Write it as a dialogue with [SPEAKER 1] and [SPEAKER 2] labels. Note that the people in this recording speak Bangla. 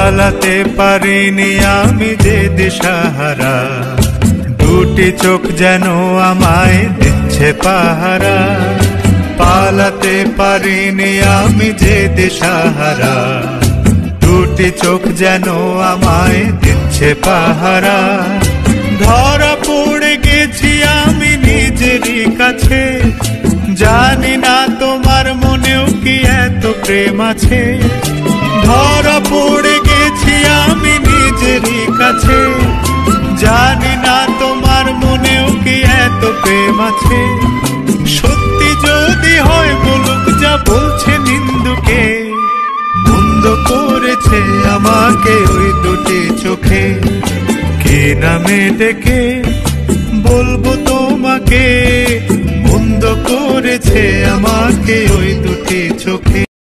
[SPEAKER 1] পালাতে পারিনি আমি যে দিশাহারা, দুটি চোখ যেন আমায় দিচ্ছে পাহারা। পালাতে পারিনি আমি যে দিশাহারা, দুটি চোখ যেন আমায় দিচ্ছে পাহারা। ধরা পড়ে গেছি আমি নিজেরই কাছে, জানি না তোমার মনেও কি এত প্রেম আছে। ধরা পড়ে গেছি আমি নিজেরই কাছে, জানি না তোমার মনেও কি এত প্রেম আছে। সত্যি যদি হয় বলুক যা বলছে নিন্দুকে, মন্দ করেছে আমাকে ওই দুটি চোখে। কি নামে ডেকে বলবো তোমাকে, মন্দ করেছে আমাকে ওই দুটি চোখে।